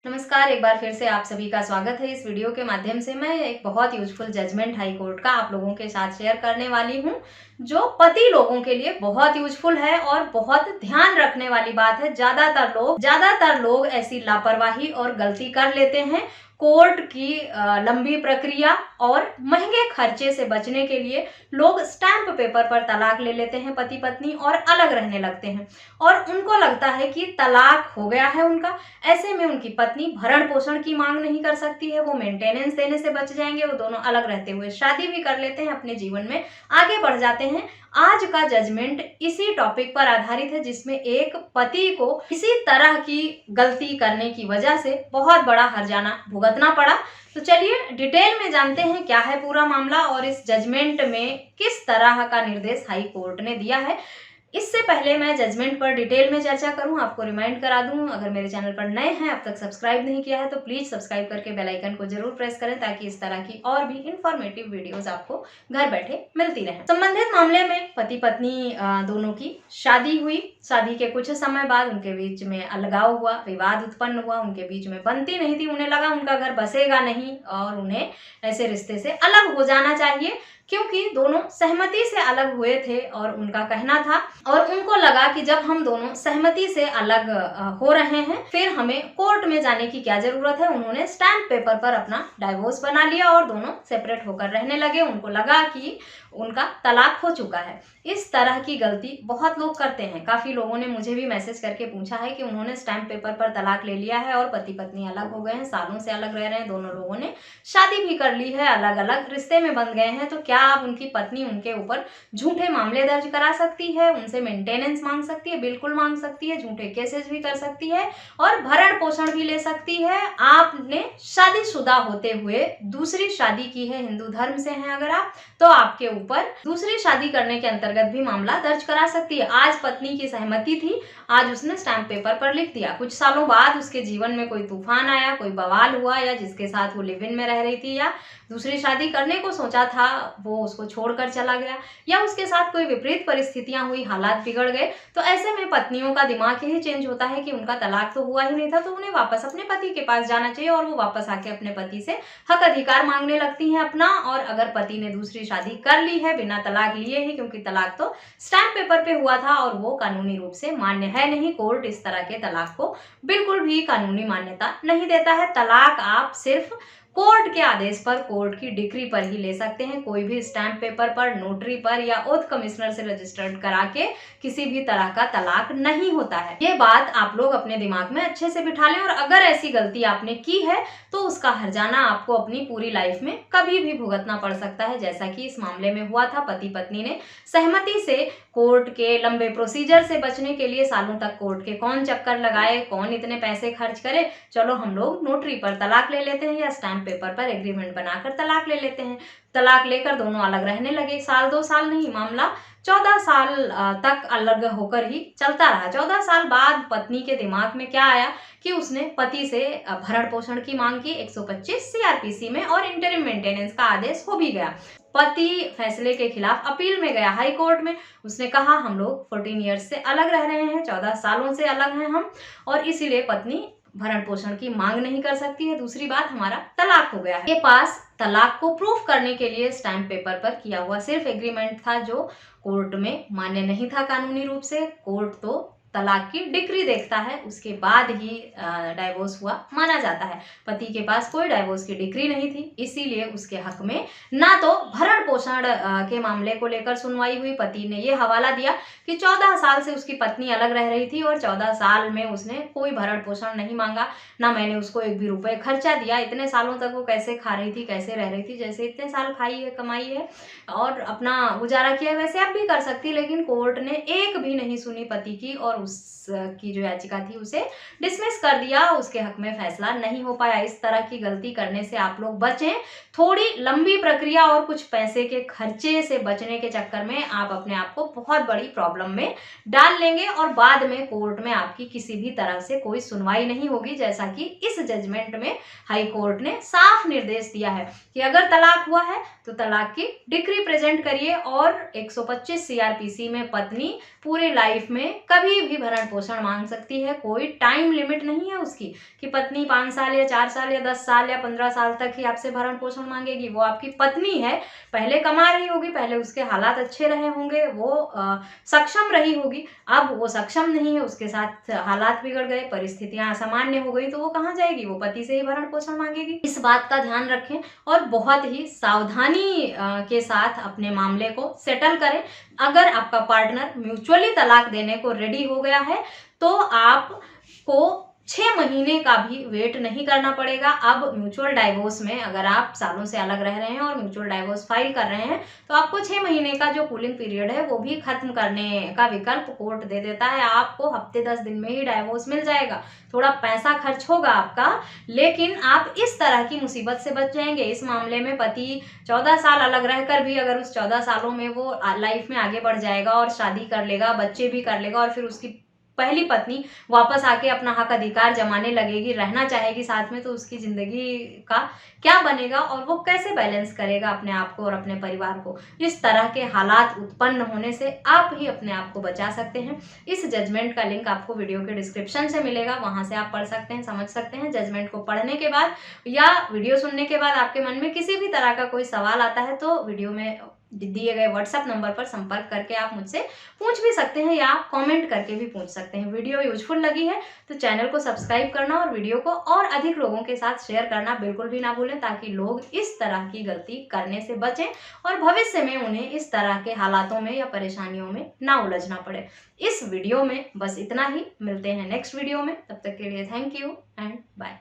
नमस्कार, एक बार फिर से आप सभी का स्वागत है। इस वीडियो के माध्यम से मैं एक बहुत यूजफुल जजमेंट हाई कोर्ट का आप लोगों के साथ शेयर करने वाली हूं, जो पति लोगों के लिए बहुत यूजफुल है और बहुत ध्यान रखने वाली बात है। ज्यादातर लोग ऐसी लापरवाही और गलती कर लेते हैं। कोर्ट की लंबी प्रक्रिया और महंगे खर्चे से बचने के लिए लोग स्टैंप पेपर पर तलाक ले लेते हैं पति पत्नी और अलग रहने लगते हैं, और उनको लगता है कि तलाक हो गया है उनका। ऐसे में उनकी पत्नी भरण पोषण की मांग नहीं कर सकती है, वो मेंटेनेंस देने से बच जाएंगे। वो दोनों अलग रहते हुए शादी भी कर लेते हैं, अपने जीवन में आगे बढ़ जाते हैं। आज का जजमेंट इसी टॉपिक पर आधारित है, जिसमें एक पति को इसी तरह की गलती करने की वजह से बहुत बड़ा हर्जाना भुगतना पड़ा। तो चलिए डिटेल में जानते हैं क्या है पूरा मामला और इस जजमेंट में किस तरह का निर्देश हाई कोर्ट ने दिया है। इससे पहले मैं जजमेंट पर डिटेल में चर्चा करूं, आपको रिमाइंड करा दूं, अगर मेरे चैनल पर नए हैं, अब तक सब्सक्राइब नहीं किया है तो प्लीज सब्सक्राइब करके बेल आइकन को जरूर प्रेस करें, ताकि इस तरह की और भी इंफॉर्मेटिव वीडियोस आपको घर बैठे मिलती रहें। संबंधित मामले में पति पत्नी दोनों की शादी हुई। शादी के कुछ समय बाद उनके बीच में अलगाव हुआ, विवाद उत्पन्न हुआ, उनके बीच में बनती नहीं थी। उन्हें लगा उनका घर बसेगा नहीं और उन्हें ऐसे रिश्ते से अलग हो जाना चाहिए, क्योंकि दोनों सहमति से अलग हुए थे और उनका कहना था, और उनको लगा कि जब हम दोनों सहमति से अलग हो रहे हैं, फिर हमें कोर्ट में जाने की क्या जरूरत है। उन्होंने स्टैंप पेपर पर अपना डाइवोर्स बना लिया और दोनों सेपरेट होकर रहने लगे। उनको लगा कि उनका तलाक हो चुका है। इस तरह की गलती बहुत लोग करते हैं। काफी लोगों ने मुझे भी मैसेज करके पूछा है कि उन्होंने स्टैंप पेपर पर तलाक ले लिया है और पति पत्नी अलग हो गए हैं, सालों से अलग रह रहे हैं, दोनों लोगों ने शादी भी कर ली है, अलग अलग रिश्ते में बंध गए हैं। तो क्या अब उनकी पत्नी उनके ऊपर झूठे मामले दर्ज करा सकती है, उनसे मेंटेनेंस मांग सकती है? बिल्कुल मांग सकती है, झूठे केसेस भी कर सकती है और भरण पोषण भी ले सकती है। आपने शादीशुदा होते हुए दूसरी शादी की है, हिंदू धर्म से हैं अगर आप, तो आपके ऊपर दूसरी शादी करने के अंतर्गत भी मामला दर्ज करा सकती है। आज पत्नी की सहमति थी, आज उसने स्टैंप पेपर पर लिख दिया, कुछ सालों बाद उसके जीवन में कोई तूफान आया, कोई बवाल हुआ, या जिसके साथ वो लिव इन में रह रही थी या दूसरी शादी करने को सोचा था वो उसको छोड़कर चला गया, या उसके साथ कोई विपरीत परिस्थितियां हुई, हालात बिगड़ गए, तो ऐसे में पत्नियों का दिमाग यही चेंज होता है कि उनका तलाक तो हुआ ही नहीं था, तो उन्हें वापस अपने पति के पास जाना चाहिए, और वो वापस आके अपने पति से हक अधिकार मांगने लगती हैं अपना। और अगर पति ने दूसरी शादी कर ली है बिना तलाक लिए ही, क्योंकि तलाक तो स्टैंप पेपर पे हुआ था और वो कानूनी रूप से मान्य है नहीं, कोर्ट इस तरह के तलाक को बिल्कुल भी कानूनी मान्यता नहीं देता है। तलाक आप सिर्फ कोर्ट के आदेश पर, कोर्ट की डिक्री पर ही ले सकते हैं। कोई भी स्टैंप पेपर पर, नोटरी पर या ओथ कमिश्नर से रजिस्टर्ड करा के किसी भी तरह का तलाक नहीं होता है। ये बात आप लोग अपने दिमाग में अच्छे से बिठा लें, और अगर ऐसी गलती आपने की है तो उसका हर्जाना आपको अपनी पूरी लाइफ में कभी भी भुगतना पड़ सकता है, जैसा कि इस मामले में हुआ था। पति पत्नी ने सहमति से कोर्ट के लंबे प्रोसीजर से बचने के लिए सालों तक कोर्ट के कौन चक्कर लगाए, कौन इतने पैसे खर्च करे, चलो हम लोग नोटरी पर तलाक ले लेते हैं या स्टैंप पेपर पर एग्रीमेंट बनाकर तलाक ले लेते हैं। तलाक लेकर दोनों अलग रहने लगे। साल 2 साल नहीं, मामला 14 साल तक अलग होकर ही चलता रहा। 14 साल बाद पत्नी के दिमाग में क्या आया कि उसने पति से भरण पोषण की मांग की 125 सीआरपीसी में, और इंटरिम मेंटेनेंस का आदेश हो भी गया। पति फैसले के खिलाफ अपील में गया हाई कोर्ट में। उसने कहा हम लोग 14 ईयर्स से अलग रह रहे हैं, 14 सालों से अलग हैं हम, और इसीलिए पत्नी भरण पोषण की मांग नहीं कर सकती है। दूसरी बात, हमारा तलाक हो गया है। के पास तलाक को प्रूफ करने के लिए स्टैंप पेपर पर किया हुआ सिर्फ एग्रीमेंट था, जो कोर्ट में मान्य नहीं था कानूनी रूप से। कोर्ट तो तलाक की डिक्री देखता है, उसके बाद ही डाइवोर्स हुआ माना जाता है। पति के पास कोई डाइवोर्स की डिक्री नहीं थी, इसीलिए उसके हक में ना तो भरण पोषण के मामले को लेकर सुनवाई हुई। पति ने ये हवाला दिया कि 14 साल से उसकी पत्नी अलग रह रही थी और 14 साल में उसने कोई भरण पोषण नहीं मांगा, ना मैंने उसको एक भी रुपए खर्चा दिया। इतने सालों तक वो कैसे खा रही थी, कैसे रह रही थी, जैसे इतने साल खाई है, कमाई है और अपना गुजारा किया है, वैसे अब भी कर सकती। लेकिन कोर्ट ने एक भी नहीं सुनी पति की, और उसकी जो याचिका थी उसे डिसमिस कर दिया। उसके हक में फैसला नहीं हो पाया। इस तरह की गलती करने से आप लोग बचें। थोड़ी लंबी प्रक्रिया और कुछ पैसे के खर्चे से बचने के चक्कर में आप अपने आप को बहुत बड़ी प्रॉब्लम में डाल लेंगे, और बाद में कोर्ट में आपकी किसी भी तरह से कोई सुनवाई नहीं होगी, जैसा कि इस जजमेंट में हाई कोर्ट ने साफ निर्देश दिया है कि अगर तलाक हुआ है तो तलाक की डिक्री प्रेजेंट करिए, और 125 सीआरपीसी में पत्नी पूरी लाइफ में कभी भी भी भरण पोषण मांग सकती है, कोई टाइम लिमिट नहीं है उसकी कि पत्नी 5 साल या 4 साल या 10 साल या 15 साल तक ही आपसे भरण पोषण मांगेगी। वो आपकी पत्नी है, पहले कमा रही होगी, पहले उसके हालात अच्छे रहे होंगे, वो सक्षम रही होगी। अब वो सक्षम नहीं है, उसके साथ हालात बिगड़ गए, परिस्थितियां असामान्य हो गई, तो वो कहाँ जाएगी? वो पति से ही भरण पोषण मांगेगी। इस बात का ध्यान रखें और बहुत ही सावधानी के साथ अपने मामले को सेटल करें। अगर आपका पार्टनर म्यूचुअली तलाक देने को रेडी हो गया है तो आपको 6 महीने का भी वेट नहीं करना पड़ेगा। अब म्यूचुअल डाइवोर्स में अगर आप सालों से अलग रह रहे हैं और म्यूचुअल डाइवोर्स फाइल कर रहे हैं तो आपको 6 महीने का जो कूलिंग पीरियड है वो भी खत्म करने का विकल्प कोर्ट दे देता है। आपको हफ्ते 10 दिन में ही डाइवोर्स मिल जाएगा। थोड़ा पैसा खर्च होगा आपका, लेकिन आप इस तरह की मुसीबत से बच जाएंगे। इस मामले में पति 14 साल अलग रहकर भी अगर उस 14 सालों में वो लाइफ में आगे बढ़ जाएगा और शादी कर लेगा, बच्चे भी कर लेगा और फिर उसकी पहली पत्नी वापस आके अपना हक अधिकार जमाने लगेगी, रहना चाहेगी साथ में, तो उसकी जिंदगी का क्या बनेगा और वो कैसे बैलेंस करेगा अपने आप को और अपने परिवार को? इस तरह के हालात उत्पन्न होने से आप ही अपने आप को बचा सकते हैं। इस जजमेंट का लिंक आपको वीडियो के डिस्क्रिप्शन से मिलेगा, वहां से आप पढ़ सकते हैं, समझ सकते हैं। जजमेंट को पढ़ने के बाद या वीडियो सुनने के बाद आपके मन में किसी भी तरह का कोई सवाल आता है तो वीडियो में दिए गए व्हाट्सएप नंबर पर संपर्क करके आप मुझसे पूछ भी सकते हैं या आप कमेंट करके भी पूछ सकते हैं। वीडियो यूजफुल लगी है तो चैनल को सब्सक्राइब करना और वीडियो को और अधिक लोगों के साथ शेयर करना बिल्कुल भी ना भूलें, ताकि लोग इस तरह की गलती करने से बचें और भविष्य में उन्हें इस तरह के हालातों में या परेशानियों में ना उलझना पड़े। इस वीडियो में बस इतना ही, मिलते हैं नेक्स्ट वीडियो में, तब तक के लिए थैंक यू एंड बाय।